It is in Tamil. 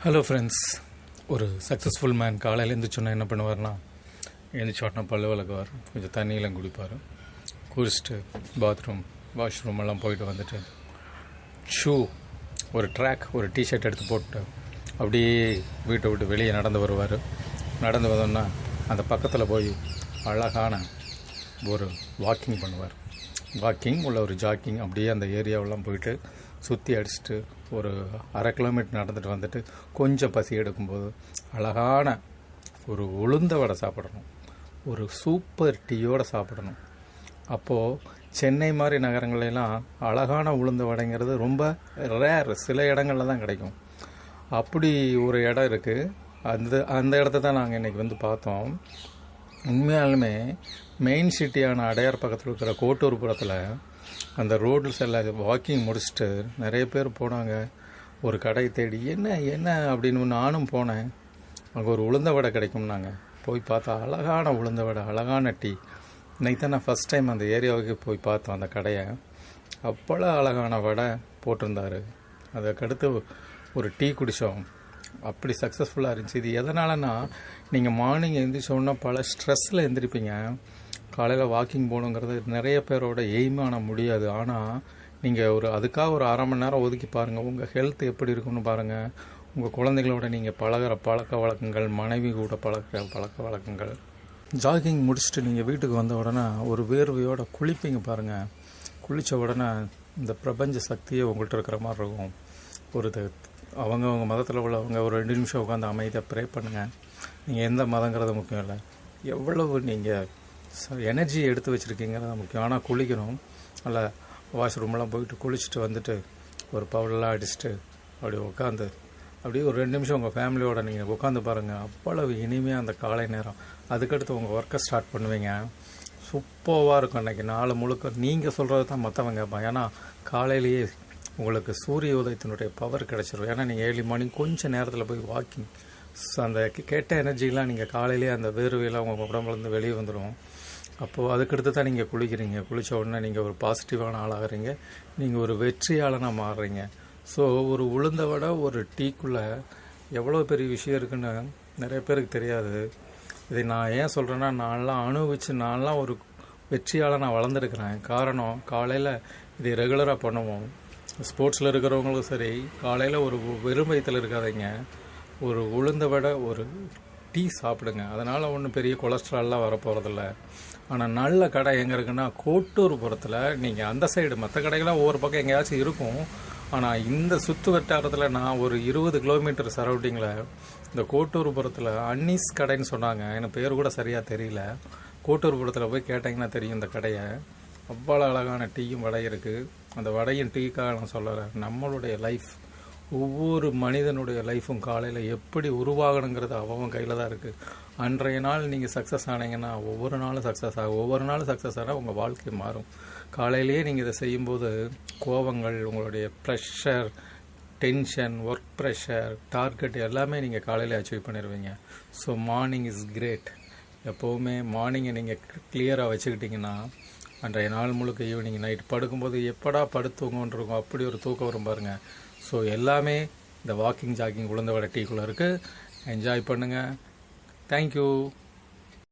Hello friends. ஒரு சக்ஸஸ்ஃபுல் மேன் காலையில் எழுந்திரிச்சோன்னா என்ன பண்ணுவார்னா, எழுந்திரிச்சோன்னா பல்லு விளக்குவார், கொஞ்சம் தண்ணியெலாம் குடிப்பார், குடிச்சிட்டு வாஷ்ரூம் எல்லாம் போயிட்டு வந்துட்டு ஒரு ட்ராக் ஒரு டிஷர்ட் எடுத்து போட்டு அப்படியே வீட்டை விட்டு வெளியே நடந்து வருவார். நடந்து வந்தோன்னா அந்த பக்கத்தில் போய் அழகான ஒரு வாக்கிங் பண்ணுவார். ஒரு ஜாக்கிங் அப்படியே அந்த ஏரியாவெல்லாம் போயிட்டு சுற்றி அடிச்சுட்டு ஒரு 1/2 கிலோமீட்டர் நடந்துட்டு வந்துட்டு கொஞ்சம் பசி எடுக்கும்போது அழகான ஒரு உளுந்த வடை சாப்பிடணும், ஒரு சூப்பர் டீயோடு சாப்பிடணும். அப்போது சென்னை மாதிரி நகரங்களெல்லாம் அழகான உளுந்த வடைங்கிறது ரொம்ப ரேர், சில இடங்களில் தான் கிடைக்கும். அப்படி ஒரு இடம் இருக்குது. அந்த இடத்த தான் நாங்கள் இன்றைக்கி வந்து பார்த்தோம். உண்மையாலுமே மெயின் சிட்டியான அடையார் பக்கத்தில் இருக்கிற கோட்டூர்புரத்தில் அந்த ரோடு சைடில் வாக்கிங் முடிச்சுட்டு நிறைய பேர் போனாங்க. ஒரு கடை தேடி என்ன அப்படின்னு நானும் போனேன். அங்கே ஒரு உளுந்த வடை கிடைக்கும்னாங்க. போய் பார்த்தா அழகான உளுந்த வடை, அழகான டீ. இன்றைக்கி தான் நான் ஃபஸ்ட் டைம் அந்த ஏரியாவுக்கு போய் பார்த்தோம் அந்த கடையை. அவ்வளோ அழகான வடை போட்டிருந்தார். அதுக்கடுத்து ஒரு டீ குடித்தோம். அப்படி சக்ஸஸ்ஃபுல்லாக இருந்துச்சு. இது எதனாலன்னா, நீங்கள் மார்னிங் எழுந்திரிச்சோன்னா பல ஸ்ட்ரெஸ்ஸில் எழுந்திரிப்பீங்க. காலையில் வாக்கிங் போகணுங்கிறது நிறைய பேரோட எய்மான முடியாது. ஆனால் நீங்கள் அதுக்காக ஒரு 1/2 மணி நேரம் ஒதுக்கி பாருங்கள். உங்கள் ஹெல்த் எப்படி இருக்குன்னு பாருங்கள். உங்கள் குழந்தைகளோட நீங்கள் பழகிற பழக்க வழக்கங்கள், மனைவி கூட பழகிற பழக்க வழக்கங்கள். ஜாகிங் முடிச்சுட்டு நீங்கள் வீட்டுக்கு வந்த உடனே ஒரு வேர்வையோடு குளிப்பீங்க பாருங்கள். குளித்த உடனே இந்த பிரபஞ்ச சக்தியே உங்கள்கிட்ட இருக்கிற மாதிரி இருக்கும். அவங்க மதத்தில் உள்ளவங்க ஒரு 2 நிமிஷம் உட்காந்து அமைதியாக ப்ரே பண்ணுங்கள். நீங்கள் எந்த மதங்கிறது முக்கியம் இல்லை, எவ்வளவு நீங்கள் எனர்ஜியை எடுத்து வச்சுருக்கீங்கிறது முக்கியம். ஆனால் குளிக்கணும். நல்லா வாஷ்ரூம்லாம் போயிட்டு குளிச்சுட்டு வந்துட்டு ஒரு பவுடர்லாம் அடிச்சுட்டு அப்படி உட்காந்து அப்படியே ஒரு 2 நிமிஷம் உங்கள் ஃபேமிலியோட நீங்கள் உட்காந்து பாருங்கள். அவ்வளவு இனிமையாக அந்த காலை நேரம். அதுக்கடுத்து உங்கள் ஒர்க்கை ஸ்டார்ட் பண்ணுவீங்க. சூப்பராக இருக்கும். அன்றைக்கி நாள் முழுக்க நீங்கள் சொல்கிறது தான் மற்றவங்க. ஏன்னா காலையிலேயே உங்களுக்கு சூரிய உதயத்தினுடைய பவர் கிடச்சிரும். ஏன்னா நீங்கள் ஏர்லி மார்னிங் கொஞ்சம் நேரத்தில் போய் வாக்கிங், அந்த கேட்ட எனர்ஜிலாம் நீங்கள் காலையிலேயே அந்த வேர்வையெல்லாம் உங்கள் உடம்புலேருந்து வெளியே வந்துடும். அப்போது அதுக்கடுத்து தான் நீங்கள் குளிக்கிறீங்க. குளித்த உடனே நீங்கள் ஒரு பாசிட்டிவான ஆளாகிறீங்க, நீங்கள் ஒரு வெற்றியாளனாக மாறுறீங்க. ஸோ ஒரு உளுந்த வடை ஒரு டீக்குள்ளே எவ்வளோ பெரிய விஷயம் இருக்குன்னு நிறைய பேருக்கு தெரியாது. இதை நான் ஏன் சொல்கிறேன்னா, நான்லாம் அனுபவித்து நான்லாம் ஒரு வெற்றியாளனாக வளர்ந்துருக்கிறேன். காரணம், காலையில் இதை ரெகுலராக பண்ணுவோம். ஸ்போர்ட்ஸில் இருக்கிறவங்களும் சரி, காலையில் ஒரு வெறும் வயிற்றில் இருக்காதீங்க, ஒரு உளுந்த வடை ஒரு டீ சாப்பிடுங்க. அதனால் ஒன்றும் பெரிய கொலஸ்ட்ரால்லாம் வரப்போகிறதில்ல. ஆனால் நல்ல கடை எங்கே இருக்குன்னா, கோட்டூர்புரத்தில். நீங்கள் அந்த சைடு மற்ற கடைகள்லாம் ஒவ்வொரு பக்கம் எங்கேயாச்சும் இருக்கும். ஆனால் இந்த சுற்று வட்டாரத்தில் நான் ஒரு 20 கிலோமீட்டர் சரௌண்டிங்கில் இந்த கோட்டூர்புரத்தில் அன்னீஸ் கடைன்னு சொன்னாங்க. எனக்கு பேர் கூட சரியாக தெரியல. கோட்டூர்புரத்தில் போய் கேட்டிங்கன்னா தெரியும் இந்த கடையை. அவ்வளோ அழகான டீயும் வடை இருக்குது. அந்த வடையும் டீக்காக நான் சொல்லலை, நம்மளுடைய லைஃப், ஒவ்வொரு மனிதனுடைய லைஃப்பும் காலையில் எப்படி உருவாகணுங்கிறது அவன் கையில் தான் இருக்குது. அன்றைய நாள் நீங்கள் சக்ஸஸ் ஆனீங்கன்னா ஒவ்வொரு நாளும் சக்ஸஸ் ஆகும். ஒவ்வொரு நாளும் சக்ஸஸ் ஆனால் உங்கள் வாழ்க்கை மாறும். காலையிலேயே நீங்கள் இதை செய்யும்போது கோபங்கள், உங்களுடைய pressure, tension, work pressure, target எல்லாமே நீங்கள் காலையில் அச்சீவ் பண்ணிடுவீங்க. So morning is great. எப்போவுமே மார்னிங்கை நீங்கள் கிளியராக வச்சுக்கிட்டிங்கன்னா அன்றைய நாள் முழுக்க ஈவினிங் நைட் படுக்கும்போது எப்படா படுத்துங்கன்னு இருக்கும், அப்படி ஒரு தூக்கம் வரும் பாருங்கள். ஸோ எல்லாமே இந்த வாக்கிங் ஜாக்கிங் உளுந்த வடை டீக்குள்ளே இருக்குது. என்ஜாய் பண்ணுங்கள். தேங்க்யூ.